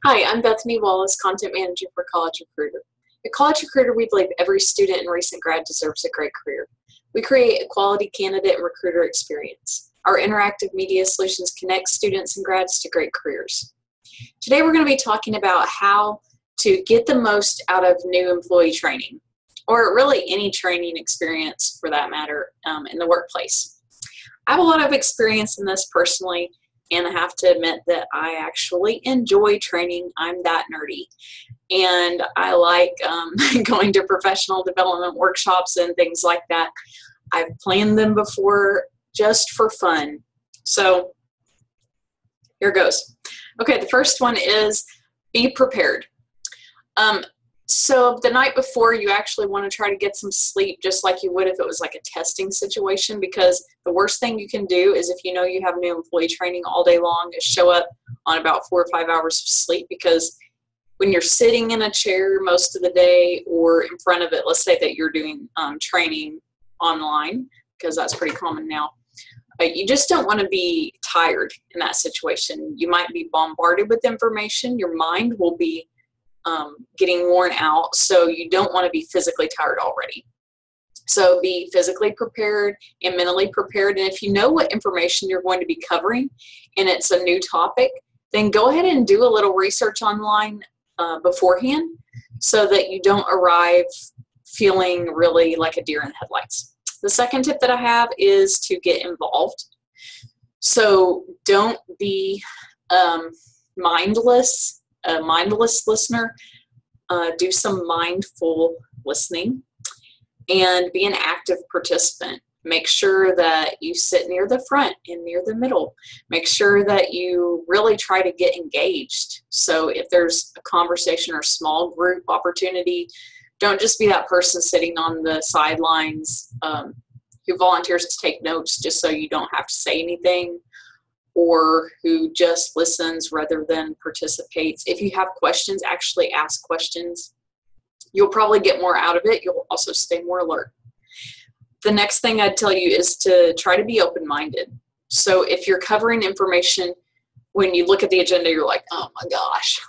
Hi, I'm Bethany Wallace, Content Manager for College Recruiter. At College Recruiter, we believe every student and recent grad deserves a great career. We create a quality candidate and recruiter experience. Our interactive media solutions connect students and grads to great careers. Today, we're going to be talking about how to get the most out of new employee training, or really any training experience for that matter in the workplace. I have a lot of experience in this personally, and I have to admit that I actually enjoy training. I'm that nerdy. And I like going to professional development workshops and things like that. I've planned them before just for fun. So here goes. Okay, the first one is be prepared. So the night before, you actually want to try to get some sleep just like you would if it was like a testing situation, because the worst thing you can do is if you know you have new employee training all day long is show up on about 4 or 5 hours of sleep, because when you're sitting in a chair most of the day or in front of it, let's say that you're doing training online, because that's pretty common now, you just don't want to be tired in that situation. You might be bombarded with information. Your mind will be getting worn out, so you don't want to be physically tired already. So be physically prepared and mentally prepared, and if you know what information you're going to be covering and it's a new topic, then go ahead and do a little research online beforehand so that you don't arrive feeling really like a deer in the headlights. The second tip that I have is to get involved. So don't be mindless. A mindless listener. Do some mindful listening and be an active participant. Make sure that you sit near the front and near the middle. Make sure that you really try to get engaged. So if there's a conversation or small group opportunity, don't just be that person sitting on the sidelines who volunteers to take notes just so you don't have to say anything, or who just listens rather than participates. If you have questions, actually ask questions. You'll probably get more out of it. You'll also stay more alert. The next thing I'd tell you is to try to be open-minded. So if you're covering information, when you look at the agenda, you're like, oh my gosh.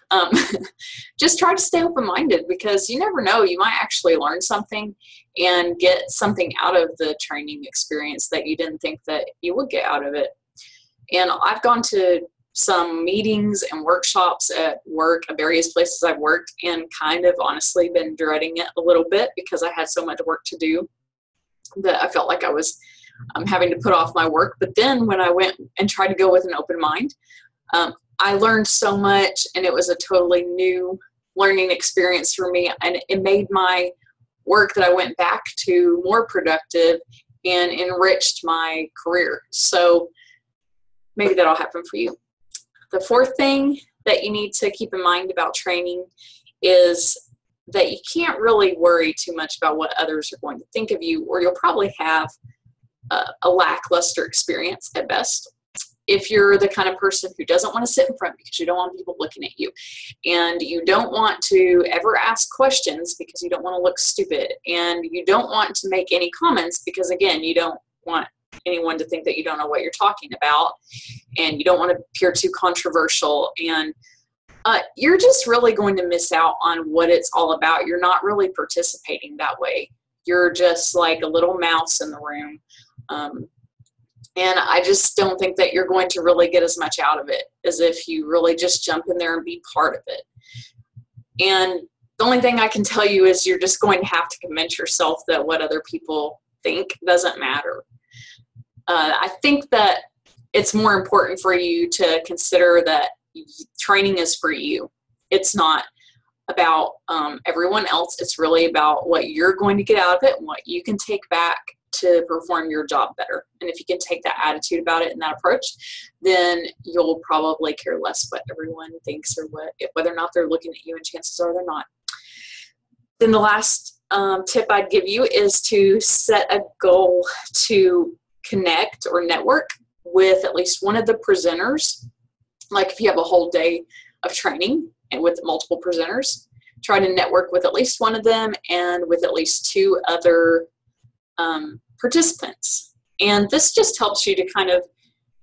Just try to stay open-minded, because you never know. You might actually learn something and get something out of the training experience that you didn't think that you would get out of it. And I've gone to some meetings and workshops at work, at various places I've worked, and kind of honestly been dreading it a little bit because I had so much work to do that I felt like I was having to put off my work. But then when I went and tried to go with an open mind, I learned so much, and it was a totally new learning experience for me. And it made my work that I went back to more productive and enriched my career. So maybe that'll happen for you. The fourth thing that you need to keep in mind about training is that you can't really worry too much about what others are going to think of you, or you'll probably have a lackluster experience at best. If you're the kind of person who doesn't want to sit in front because you don't want people looking at you, and you don't want to ever ask questions because you don't want to look stupid, and you don't want to make any comments because, again, you don't want anyone to think that you don't know what you're talking about, and you don't want to appear too controversial, and you're just really going to miss out on what it's all about. You're not really participating that way. You're just like a little mouse in the room, and I just don't think that you're going to really get as much out of it as if you really just jump in there and be part of it. And the only thing I can tell you is you're just going to have to convince yourself that what other people think doesn't matter. I think that it's more important for you to consider that training is for you. It's not about everyone else. It's really about what you're going to get out of it and what you can take back to perform your job better. And if you can take that attitude about it and that approach, then you'll probably care less what everyone thinks or whether or not they're looking at you, and chances are they're not. Then the last tip I'd give you is to set a goal to connect or network with at least one of the presenters. Like if you have a whole day of training and with multiple presenters, try to network with at least one of them and with at least 2 other participants. And this just helps you to kind of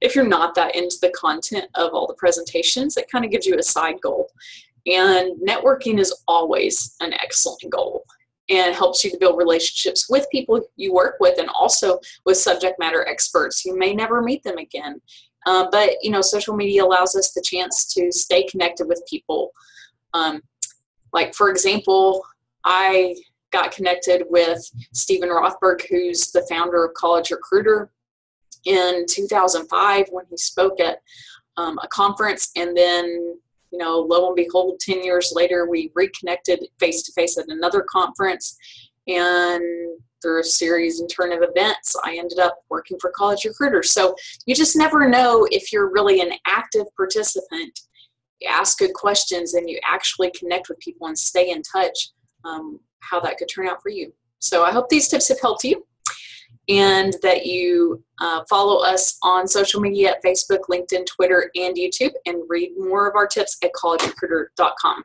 if you're not that into the content of all the presentations, it kind of gives you a side goal. And networking is always an excellent goal and helps you to build relationships with people you work with and also with subject matter experts. You may never meet them again. But, social media allows us the chance to stay connected with people. Like, for example, I got connected with Stephen Rothberg, who's the founder of College Recruiter, in 2005 when he spoke at a conference. And then, lo and behold, 10 years later, we reconnected face-to-face at another conference. And through a series and turn of events, I ended up working for College Recruiter. So you just never know if you're really an active participant. You ask good questions and you actually connect with people and stay in touch, how that could turn out for you. So I hope these tips have helped you, and that you follow us on social media at Facebook, LinkedIn, Twitter, and YouTube, and read more of our tips at collegerecruiter.com.